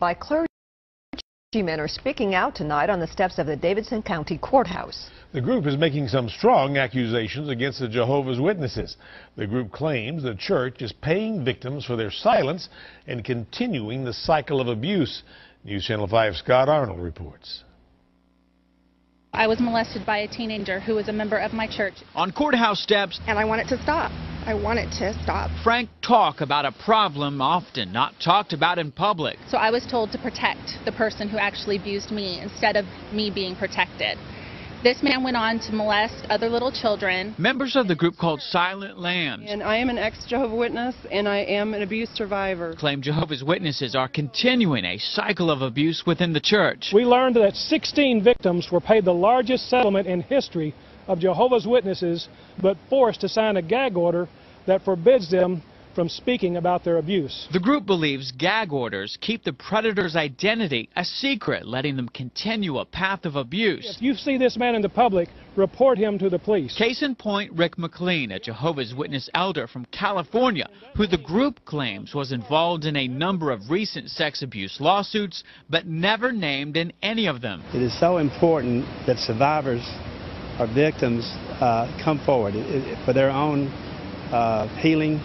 by clergymen are speaking out tonight on the steps of the Davidson County Courthouse. The group is making some strong accusations against the Jehovah's Witnesses. The group claims the church is paying victims for their silence and continuing the cycle of abuse. News Channel 5's Scott Arnold reports. I was molested by a teenager who was a member of my church. On courthouse steps, and I want it to stop. I want it to stop. frank talk about a problem often not talked about in public. So I was told to protect the person who actually abused me instead of me being protected. This man went on to molest other little children. Members of the group called Silent Lambs, And I am an ex-Jehovah's Witness, and I am an abuse survivor. claim Jehovah's Witnesses are continuing a cycle of abuse within the church. We learned that 16 victims were paid the largest settlement in history of Jehovah's Witnesses, but forced to sign a gag order that forbids them from speaking about their abuse. The group believes gag orders keep the predator's identity a secret, letting them continue a path of abuse. If you see this man in the public, report him to the police. Case in point, Rick McLean, a Jehovah's Witness elder from California, who the group claims was involved in a number of recent sex abuse lawsuits, but never named in any of them. It is so important that survivors or victims come forward for their own healing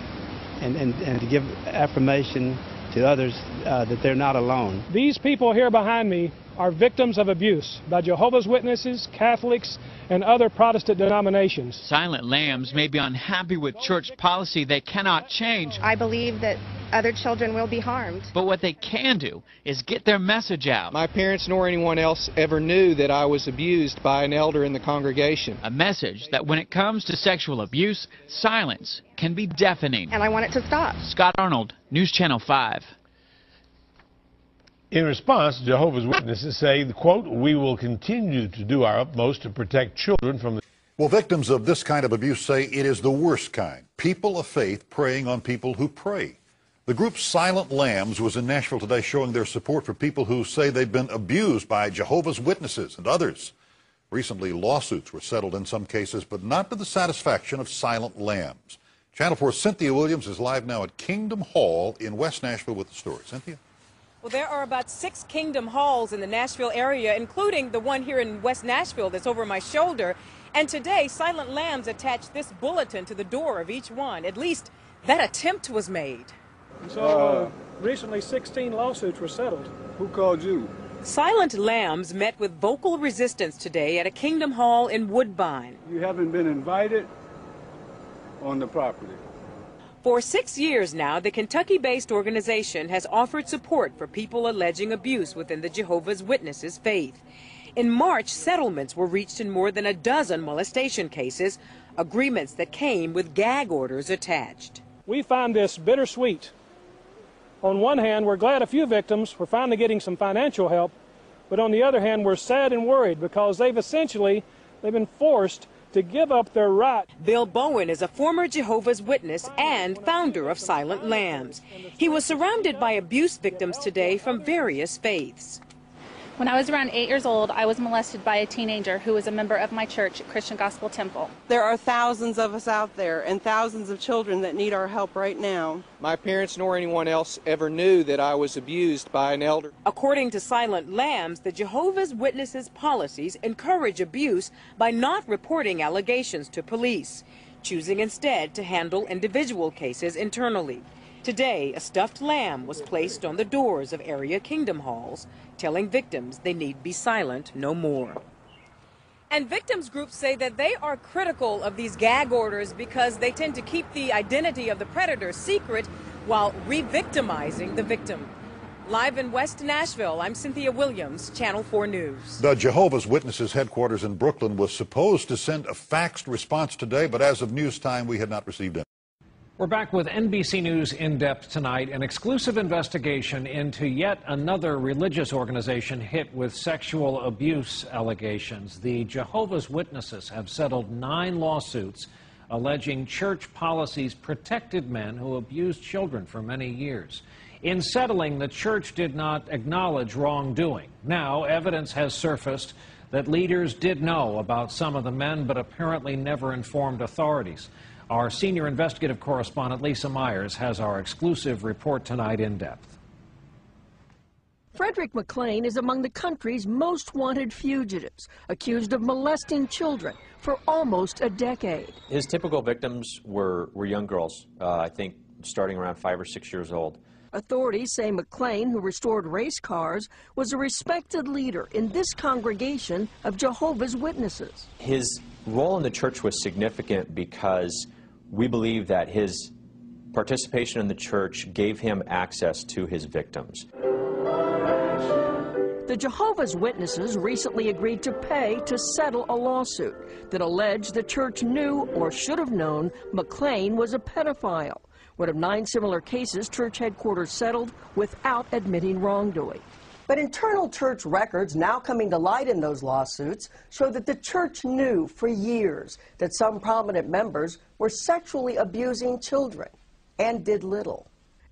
and to give affirmation to others that they're not alone. These people here behind me are victims of abuse by Jehovah's Witnesses, Catholics, and other Protestant denominations. Silent Lambs may be unhappy with church policy they cannot change. I believe that other children will be harmed. But what they can do is get their message out. My parents nor anyone else ever knew that I was abused by an elder in the congregation. A message that when it comes to sexual abuse, silence can be deafening. And I want it to stop. Scott Arnold, News Channel 5. In response, Jehovah's Witnesses say, quote, "We will continue to do our utmost to protect children from the..." Well, victims of this kind of abuse say it is the worst kind. People of faith preying on people who pray. The group Silent Lambs was in Nashville today showing their support for people who say they've been abused by Jehovah's Witnesses and others. Recently, lawsuits were settled in some cases, but not to the satisfaction of Silent Lambs. Channel 4's Cynthia Williams is live now at Kingdom Hall in West Nashville with the story. Cynthia? Well, there are about 6 Kingdom Halls in the Nashville area, including the one here in West Nashville that's over my shoulder. And today, Silent Lambs attached this bulletin to the door of each one. At least that attempt was made. So recently 16 lawsuits were settled. Who called you? Silent Lambs met with vocal resistance today at a Kingdom Hall in Woodbine. You haven't been invited on the property. For 6 years now, the Kentucky-based organization has offered support for people alleging abuse within the Jehovah's Witnesses faith. In March, settlements were reached in more than a dozen molestation cases, agreements that came with gag orders attached. We find this bittersweet. On one hand, we're glad a few victims were finally getting some financial help, but on the other hand, we're sad and worried because they've been forced to give up their right. Bill Bowen is a former Jehovah's Witness and founder of Silent Lambs. He was surrounded by abuse victims today from various faiths. When I was around 8 years old, I was molested by a teenager who was a member of my church, Christian Gospel Temple. There are thousands of us out there and thousands of children that need our help right now. My parents nor anyone else ever knew that I was abused by an elder. According to Silent Lambs, the Jehovah's Witnesses policies encourage abuse by not reporting allegations to police, choosing instead to handle individual cases internally. Today, a stuffed lamb was placed on the doors of area Kingdom Halls, telling victims they need be silent no more. And victims groups say that they are critical of these gag orders because they tend to keep the identity of the predator secret while re-victimizing the victim. Live in West Nashville, I'm Cynthia Williams, Channel 4 News. The Jehovah's Witnesses headquarters in Brooklyn was supposed to send a faxed response today, but as of news time, we had not received any. We're back with NBC News In Depth tonight, an exclusive investigation into yet another religious organization hit with sexual abuse allegations. The Jehovah's Witnesses have settled 9 lawsuits alleging church policies protected men who abused children for many years. In settling, the church did not acknowledge wrongdoing. Now, evidence has surfaced that leaders did know about some of the men, but apparently never informed authorities. Our senior investigative correspondent, Lisa Myers, has our exclusive report tonight in depth. Frederick McLean is among the country's most wanted fugitives, accused of molesting children for almost a decade. His typical victims were young girls, I think starting around 5 or 6 years old. Authorities say McLean, who restored race cars, was a respected leader in this congregation of Jehovah's Witnesses. His role in the church was significant because we believe that his participation in the church gave him access to his victims. The Jehovah's Witnesses recently agreed to pay to settle a lawsuit that alleged the church knew or should have known McLean was a pedophile. One of 9 similar cases church headquarters settled without admitting wrongdoing. But internal church records now coming to light in those lawsuits show that the church knew for years that some prominent members were sexually abusing children and did little.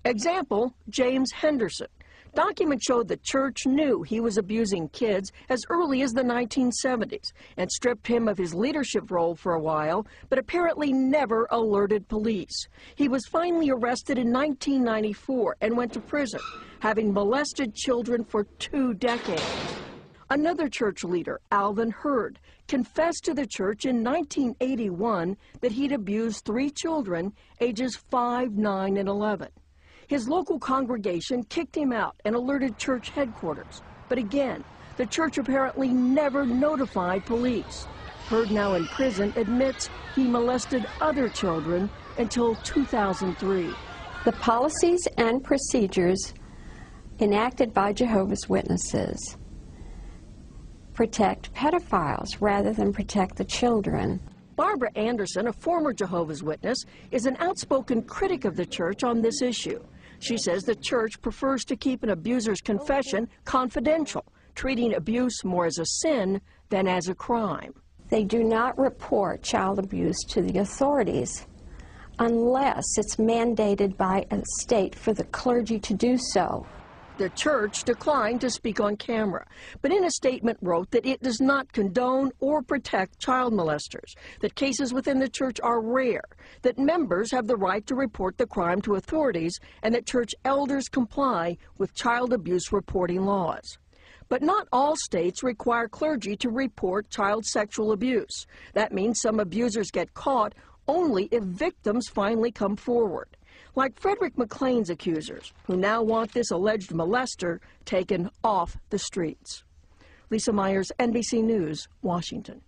Example, James Henderson. Documents showed the church knew he was abusing kids as early as the 1970s and stripped him of his leadership role for a while, but apparently never alerted police. He was finally arrested in 1994 and went to prison, having molested children for 2 decades. Another church leader, Alvin Hurd, confessed to the church in 1981 that he'd abused 3 children, ages 5, 9, and 11. His local congregation kicked him out and alerted church headquarters. But again, the church apparently never notified police. Hurd, now in prison, admits he molested other children until 2003. The policies and procedures enacted by Jehovah's Witnesses protect pedophiles rather than protect the children. Barbara Anderson, a former Jehovah's Witness, is an outspoken critic of the church on this issue. She says the church prefers to keep an abuser's confession confidential, treating abuse more as a sin than as a crime. They do not report child abuse to the authorities unless it's mandated by a state for the clergy to do so. The church declined to speak on camera, but in a statement wrote that it does not condone or protect child molesters, that cases within the church are rare, that members have the right to report the crime to authorities, and that church elders comply with child abuse reporting laws. But not all states require clergy to report child sexual abuse. That means some abusers get caught only if victims finally come forward, like Frederick McLean's accusers, who now want this alleged molester taken off the streets. Lisa Myers, NBC News, Washington.